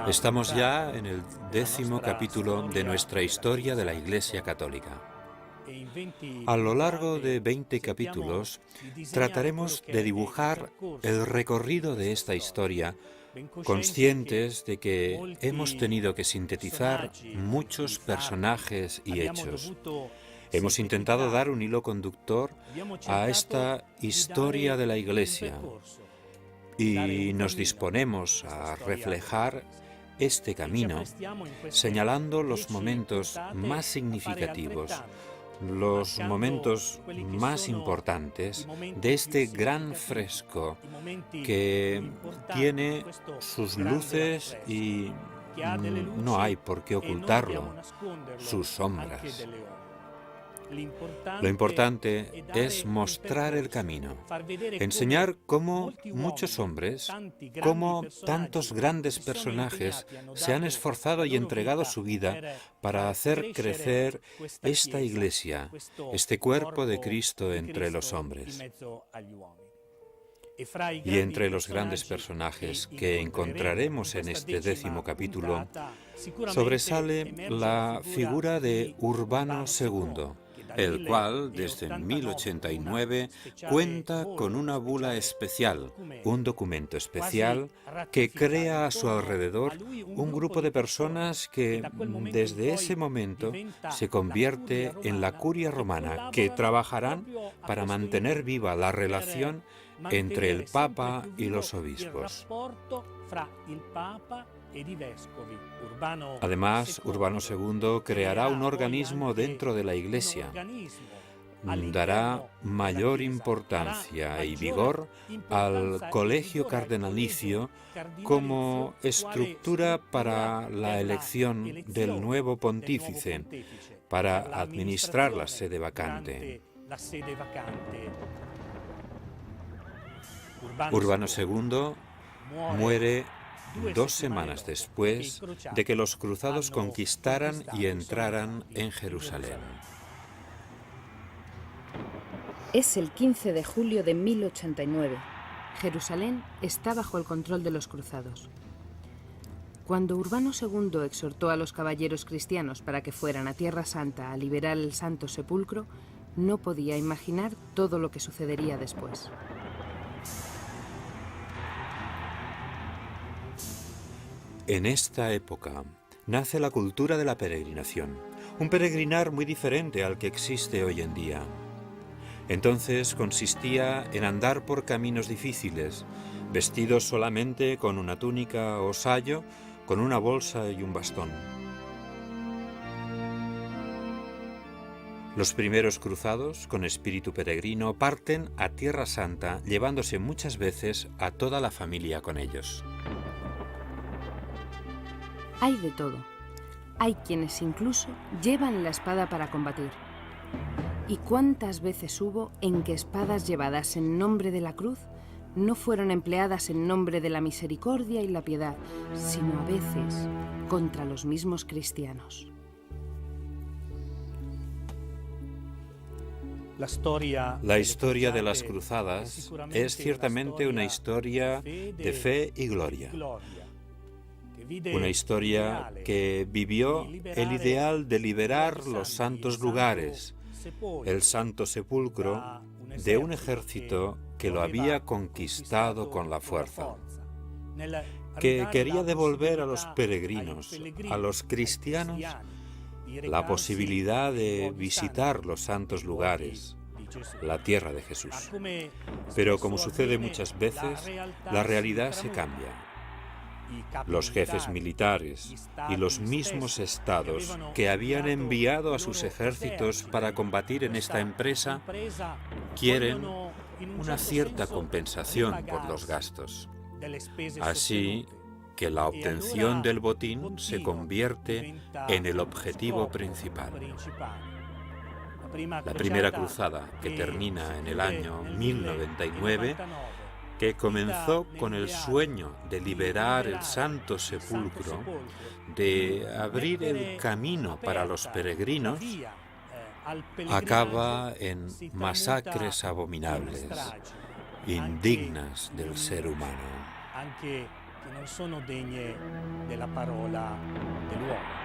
Estamos ya en el 10º capítulo de nuestra historia de la Iglesia Católica. A lo largo de 20 capítulos trataremos de dibujar el recorrido de esta historia, conscientes de que hemos tenido que sintetizar muchos personajes y hechos. Hemos intentado dar un hilo conductor a esta historia de la Iglesia y nos disponemos a reflejar este camino señalando los momentos más significativos, los momentos más importantes de este gran fresco que tiene sus luces y no hay por qué ocultarlo, sus sombras. Lo importante es mostrar el camino, enseñar cómo muchos hombres, cómo tantos grandes personajes se han esforzado y entregado su vida para hacer crecer esta Iglesia, este cuerpo de Cristo entre los hombres. Y entre los grandes personajes que encontraremos en este 10º capítulo, sobresale la figura de Urbano II, el cual, desde 1089, cuenta con una bula especial, un documento especial que crea a su alrededor un grupo de personas que, desde ese momento, se convierte en la curia romana, que trabajarán para mantener viva la relación entre el Papa y los obispos. Además, Urbano II creará un organismo dentro de la Iglesia. Dará mayor importancia y vigor al colegio cardenalicio como estructura para la elección del nuevo pontífice, para administrar la sede vacante. Urbano II muere 2 semanas después de que los cruzados conquistaran y entraran en Jerusalén. Es el 15 de julio de 1089. Jerusalén está bajo el control de los cruzados. Cuando Urbano II exhortó a los caballeros cristianos para que fueran a Tierra Santa a liberar el Santo Sepulcro, no podía imaginar todo lo que sucedería después. En esta época nace la cultura de la peregrinación, un peregrinar muy diferente al que existe hoy en día. Entonces consistía en andar por caminos difíciles, vestidos solamente con una túnica o sayo, con una bolsa y un bastón. Los primeros cruzados, con espíritu peregrino, parten a Tierra Santa, llevándose muchas veces a toda la familia con ellos. Hay de todo. Hay quienes incluso llevan la espada para combatir. ¿Y cuántas veces hubo en que espadas llevadas en nombre de la cruz no fueron empleadas en nombre de la misericordia y la piedad, sino a veces contra los mismos cristianos? La historia de las cruzadas es ciertamente una historia de fe y gloria. Una historia que vivió el ideal de liberar los santos lugares, el Santo Sepulcro, de un ejército que lo había conquistado con la fuerza, que quería devolver a los peregrinos, a los cristianos, la posibilidad de visitar los santos lugares, la tierra de Jesús. Pero como sucede muchas veces, la realidad se cambia. Los jefes militares y los mismos estados que habían enviado a sus ejércitos para combatir en esta empresa quieren una cierta compensación por los gastos. Así que la obtención del botín se convierte en el objetivo principal. La primera cruzada, que termina en el año 1099, que comenzó con el sueño de liberar el Santo Sepulcro, de abrir el camino para los peregrinos, acaba en masacres abominables, indignas del ser humano. che non sono degne della parola dell'uomo.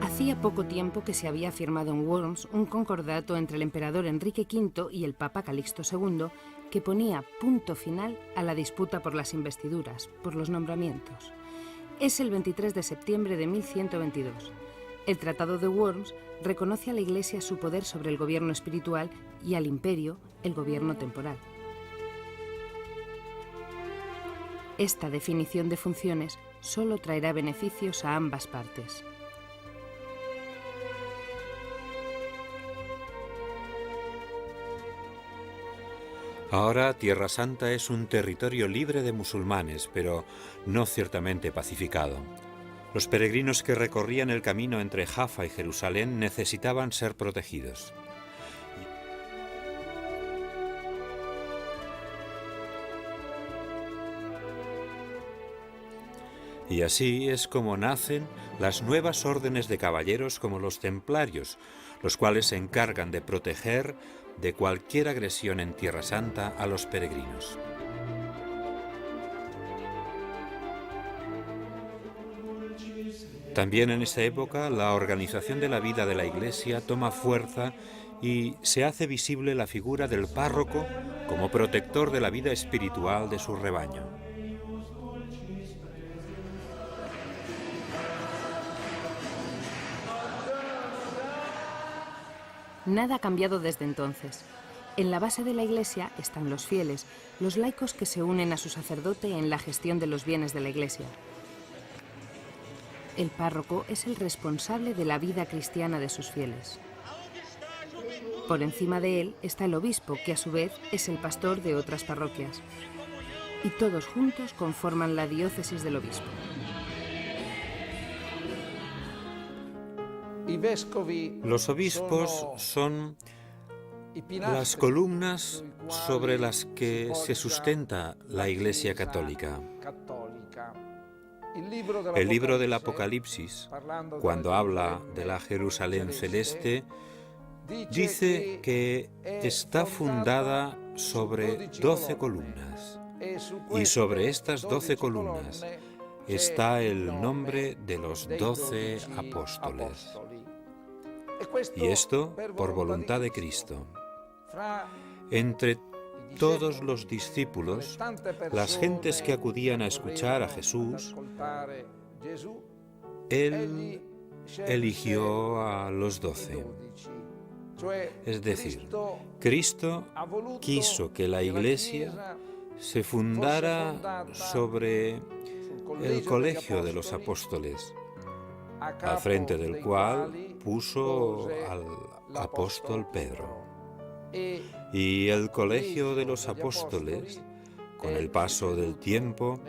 Hacía poco tiempo que se había firmado en Worms un concordato entre el emperador Enrique V y el Papa Calixto II que ponía punto final a la disputa por las investiduras, por los nombramientos. Es el 23 de septiembre de 1122. El Tratado de Worms reconoce a la Iglesia su poder sobre el gobierno espiritual y al imperio el gobierno temporal. Esta definición de funciones solo traerá beneficios a ambas partes. Ahora Tierra Santa es un territorio libre de musulmanes, pero no ciertamente pacificado. Los peregrinos que recorrían el camino entre Jaffa y Jerusalén necesitaban ser protegidos. Y así es como nacen las nuevas órdenes de caballeros como los templarios, los cuales se encargan de proteger de cualquier agresión en Tierra Santa a los peregrinos. También en esta época la organización de la vida de la Iglesia toma fuerza y se hace visible la figura del párroco como protector de la vida espiritual de su rebaño. Nada ha cambiado desde entonces. En la base de la Iglesia están los fieles, los laicos que se unen a su sacerdote en la gestión de los bienes de la Iglesia. El párroco es el responsable de la vida cristiana de sus fieles. Por encima de él está el obispo, que a su vez es el pastor de otras parroquias. Y todos juntos conforman la diócesis del obispo. Los obispos son las columnas sobre las que se sustenta la Iglesia católica. El libro del Apocalipsis, cuando habla de la Jerusalén celeste, dice que está fundada sobre 12 columnas, y sobre estas 12 columnas está el nombre de los 12 apóstoles. Y esto por voluntad de Cristo. Entre todos los discípulos, las gentes que acudían a escuchar a Jesús, Él eligió a los 12. Es decir, Cristo quiso que la Iglesia se fundara sobre el colegio de los apóstoles, al frente del cual puso al apóstol Pedro. Y el colegio de los apóstoles, con el paso del tiempo,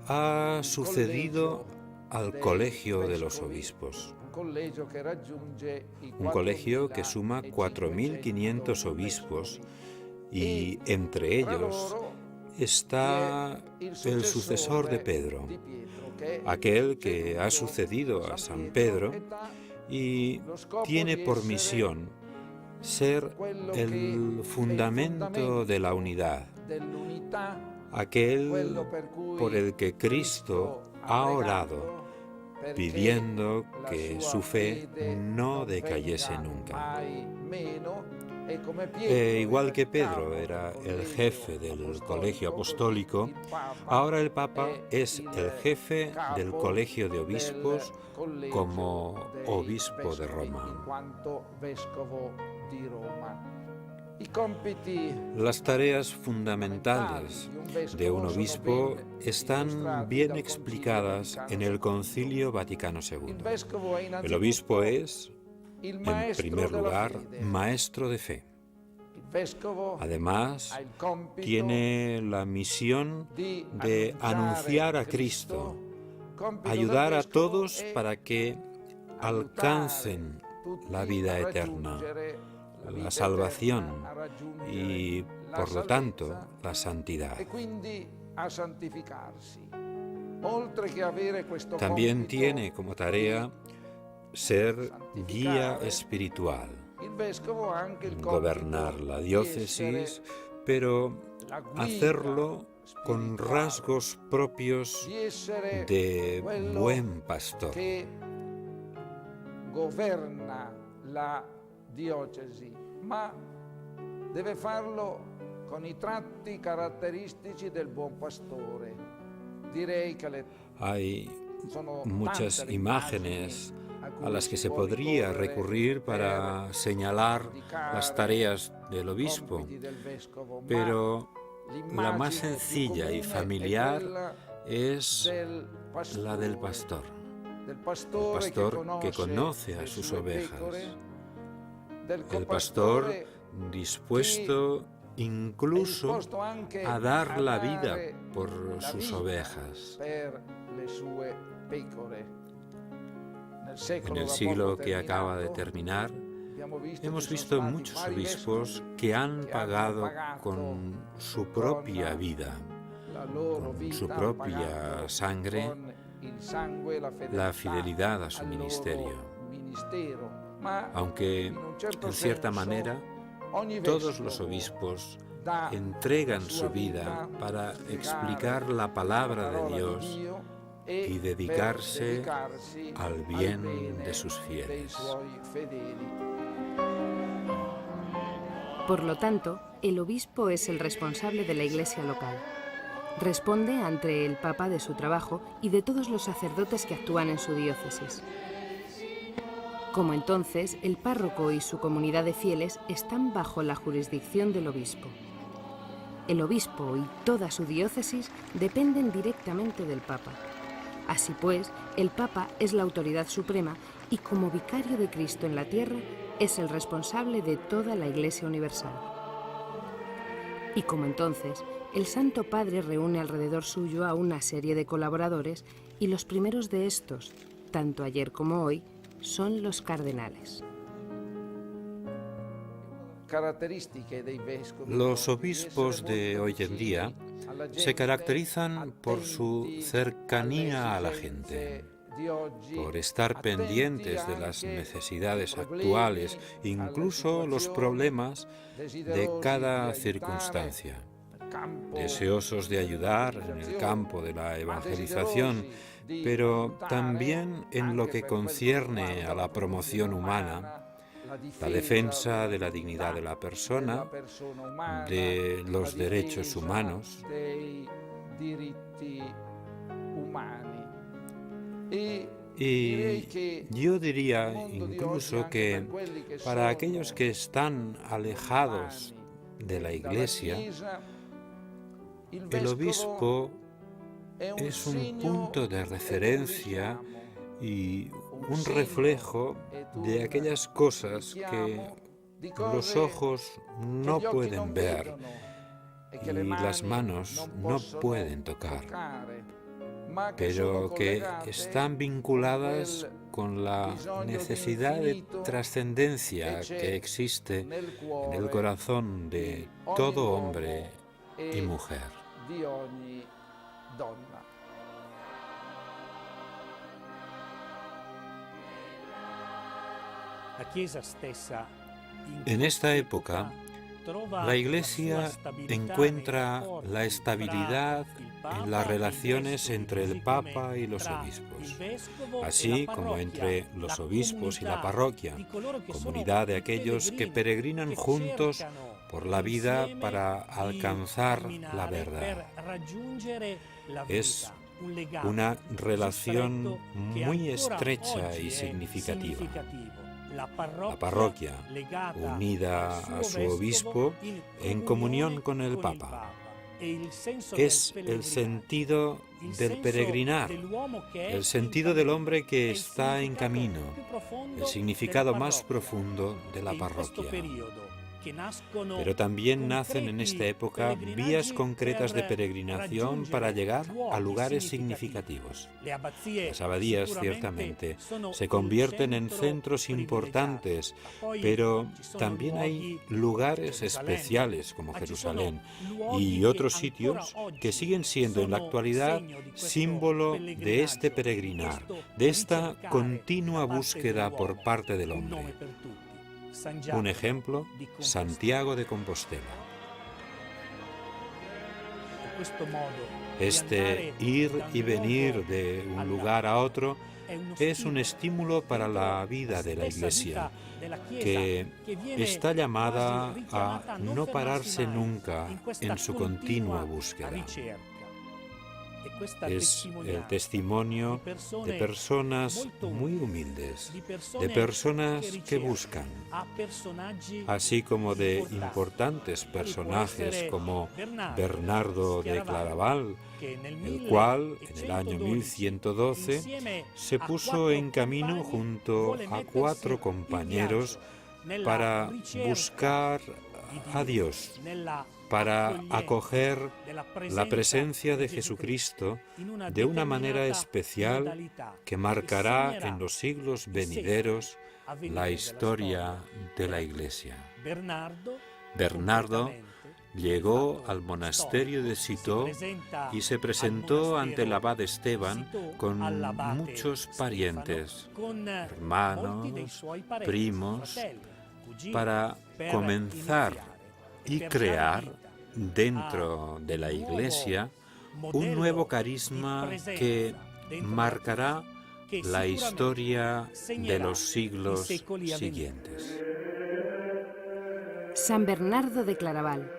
ha sucedido al colegio de los obispos. Un colegio que suma 4.500 obispos y entre ellos está el sucesor de Pedro, aquel que ha sucedido a San Pedro y tiene por misión ser el fundamento de la unidad, aquel por el que Cristo ha orado, pidiendo que su fe no decayese nunca. Igual que Pedro era el jefe del colegio apostólico, ahora el Papa es el jefe del colegio de obispos como obispo de Roma. Las tareas fundamentales de un obispo están bien explicadas en el Concilio Vaticano II. El obispo es, en primer lugar, maestro de fe. Además, tiene la misión de anunciar a Cristo, ayudar a todos para que alcancen la vida eterna, la salvación y, por lo tanto, la santidad. También tiene como tarea ser guía espiritual, gobernar la diócesis, pero hacerlo con rasgos propios de buen pastor. Governa la diocesi, ma deve farlo con i tratti caratteristici del buon pastore. Direi che Hay muchas imágenes a las que se podría recurrir para señalar las tareas del obispo, pero la más sencilla y familiar es la del pastor. El pastor que conoce a sus ovejas. El pastor dispuesto incluso a dar la vida por sus ovejas. En el siglo que acaba de terminar, hemos visto muchos obispos que han pagado con su propia vida, con su propia sangre, la fidelidad a su ministerio. Aunque, en cierta manera, todos los obispos entregan su vida para explicar la palabra de Dios y dedicarse al bien de sus fieles. Por lo tanto, el obispo es el responsable de la iglesia local. Responde ante el Papa de su trabajo y de todos los sacerdotes que actúan en su diócesis. Como entonces, el párroco y su comunidad de fieles están bajo la jurisdicción del obispo. El obispo y toda su diócesis dependen directamente del Papa. Así pues, el Papa es la autoridad suprema y como vicario de Cristo en la tierra es el responsable de toda la Iglesia universal. Y como entonces, el Santo Padre reúne alrededor suyo a una serie de colaboradores y los primeros de estos, tanto ayer como hoy, son los cardenales. Los obispos de hoy en día se caracterizan por su cercanía a la gente, por estar pendientes de las necesidades actuales, incluso los problemas de cada circunstancia, deseosos de ayudar en el campo de la evangelización, pero también en lo que concierne a la promoción humana, la defensa de la dignidad de la persona, de los derechos humanos. Y yo diría incluso que para aquellos que están alejados de la Iglesia, el obispo es un punto de referencia y un reflejo de aquellas cosas que los ojos no pueden ver y las manos no pueden tocar, pero que están vinculadas con la necesidad de trascendencia que existe en el corazón de todo hombre y mujer. En esta época, la Iglesia encuentra la estabilidad en las relaciones entre el Papa y los obispos, así como entre los obispos y la parroquia, comunidad de aquellos que peregrinan juntos por la vida para alcanzar la verdad. Es una relación muy estrecha y significativa. La parroquia, unida a su obispo, en comunión con el Papa. Es el sentido del peregrinar, el sentido del hombre que está en camino, el significado más profundo de la parroquia. Pero también nacen en esta época vías concretas de peregrinación para llegar a lugares significativos. Las abadías, ciertamente, se convierten en centros importantes, pero también hay lugares especiales como Jerusalén y otros sitios que siguen siendo en la actualidad símbolo de este peregrinar, de esta continua búsqueda por parte del hombre. Un ejemplo, Santiago de Compostela. Este ir y venir de un lugar a otro es un estímulo para la vida de la Iglesia, que está llamada a no pararse nunca en su continua búsqueda. Es el testimonio de personas muy humildes, de personas que buscan, así como de importantes personajes como Bernardo de Claraval, el cual en el año 1112 se puso en camino junto a 4 compañeros para buscar a Dios, para acoger la presencia de Jesucristo de una manera especial que marcará en los siglos venideros la historia de la Iglesia. Bernardo llegó al monasterio de Citeaux y se presentó ante el abad Esteban con muchos parientes, hermanos, primos, para comenzar y crear dentro de la Iglesia un nuevo carisma que marcará la historia de los siglos siguientes. San Bernardo de Claraval.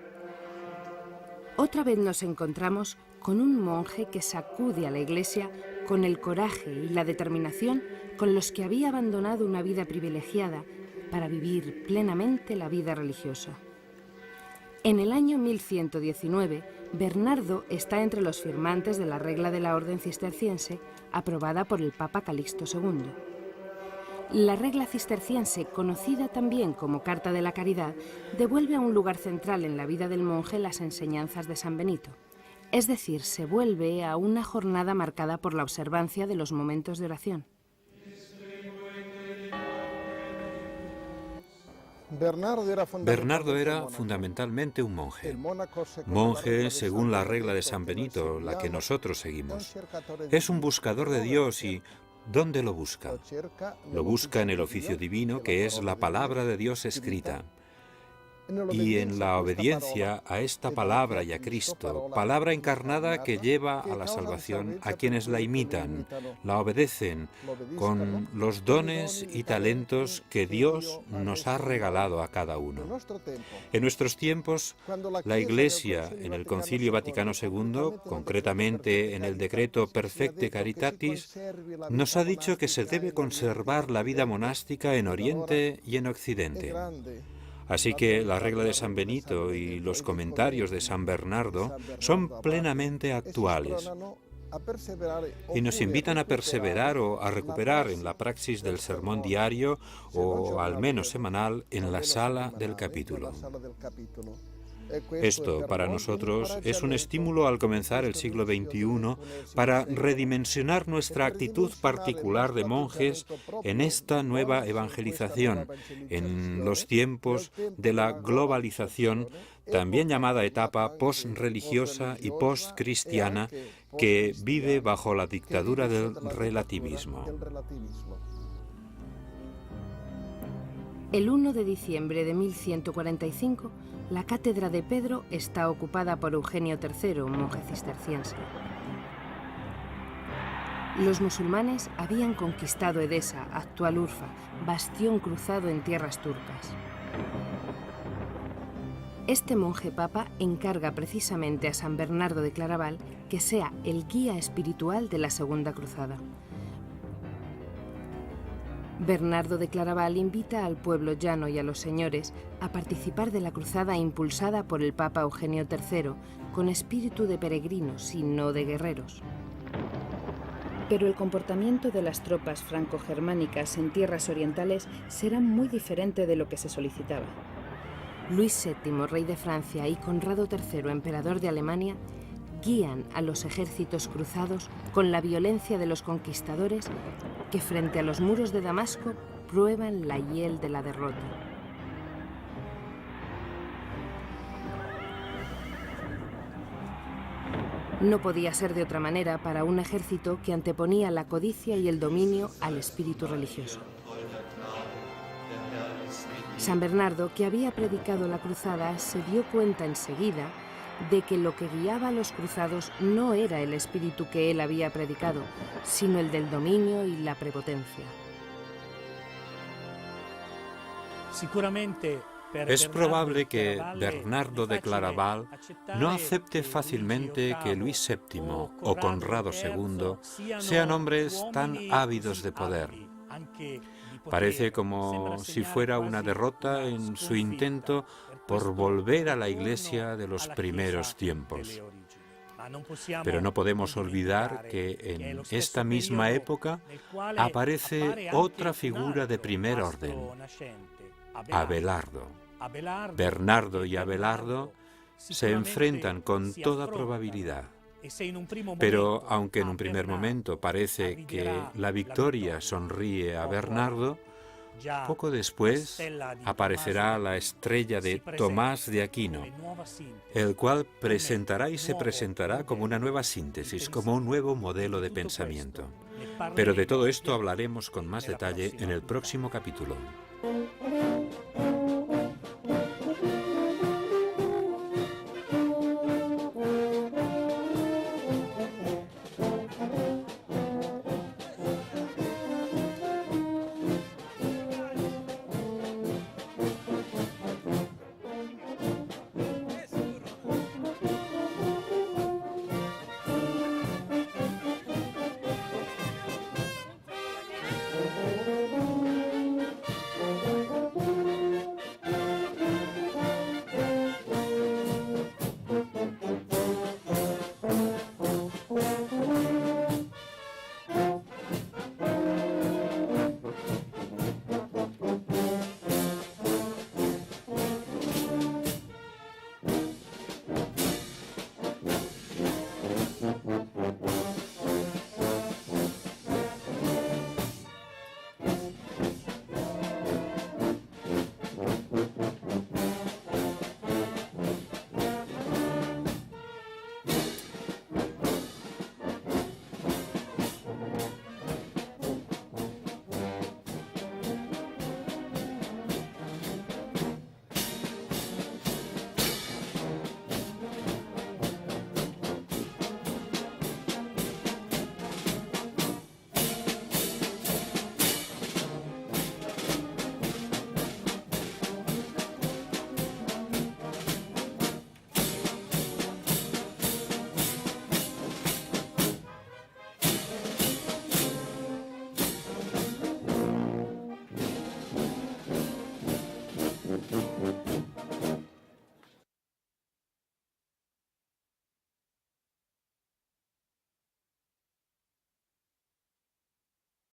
Otra vez nos encontramos con un monje que sacude a la Iglesia con el coraje y la determinación con los que había abandonado una vida privilegiada para vivir plenamente la vida religiosa. En el año 1119, Bernardo está entre los firmantes de la regla de la Orden Cisterciense, aprobada por el Papa Calixto II. La regla cisterciense, conocida también como Carta de la Caridad, devuelve a un lugar central en la vida del monje las enseñanzas de San Benito. Es decir, se vuelve a una jornada marcada por la observancia de los momentos de oración. Bernardo era fundamentalmente un monje. Monje según la regla de San Benito, la que nosotros seguimos. Es un buscador de Dios y ¿dónde lo busca? Lo busca en el oficio divino, que es la palabra de Dios escrita. Y en la obediencia a esta palabra y a Cristo, palabra encarnada que lleva a la salvación a quienes la imitan, la obedecen con los dones y talentos que Dios nos ha regalado a cada uno. En nuestros tiempos, la Iglesia, en el Concilio Vaticano II, concretamente en el decreto Perfecte Caritatis, nos ha dicho que se debe conservar la vida monástica en Oriente y en Occidente. Así que la regla de San Benito y los comentarios de San Bernardo son plenamente actuales y nos invitan a perseverar o a recuperar en la praxis del sermón diario o al menos semanal en la sala del capítulo. Esto para nosotros es un estímulo al comenzar el siglo XXI para redimensionar nuestra actitud particular de monjes en esta nueva evangelización, en los tiempos de la globalización, también llamada etapa post-religiosa y post-cristiana, que vive bajo la dictadura del relativismo. El 1 de diciembre de 1145, la cátedra de Pedro está ocupada por Eugenio III, monje cisterciense. Los musulmanes habían conquistado Edesa, actual Urfa, bastión cruzado en tierras turcas. Este monje papa encarga precisamente a San Bernardo de Claraval que sea el guía espiritual de la Segunda Cruzada. Bernardo de Claraval invita al pueblo llano y a los señores a participar de la cruzada impulsada por el Papa Eugenio III, con espíritu de peregrinos y no de guerreros. Pero el comportamiento de las tropas franco-germánicas en tierras orientales será muy diferente de lo que se solicitaba. Luis VII, rey de Francia, y Conrado III, emperador de Alemania, guían a los ejércitos cruzados con la violencia de los conquistadores que frente a los muros de Damasco prueban la hiel de la derrota. No podía ser de otra manera para un ejército que anteponía la codicia y el dominio al espíritu religioso. San Bernardo, que había predicado la cruzada, se dio cuenta enseguida de que lo que guiaba a los cruzados no era el espíritu que él había predicado, sino el del dominio y la prepotencia. Es probable que Bernardo de Claraval no acepte fácilmente que Luis VII o Conrado II sean hombres tan ávidos de poder. Parece como si fuera una derrota en su intento por volver a la Iglesia de los primeros tiempos. Pero no podemos olvidar que en esta misma época aparece otra figura de primer orden, Abelardo. Bernardo y Abelardo se enfrentan con toda probabilidad. Pero aunque en un primer momento parece que la victoria sonríe a Bernardo, poco después aparecerá la estrella de Tomás de Aquino, el cual presentará y se presentará como una nueva síntesis, como un nuevo modelo de pensamiento. Pero de todo esto hablaremos con más detalle en el próximo capítulo.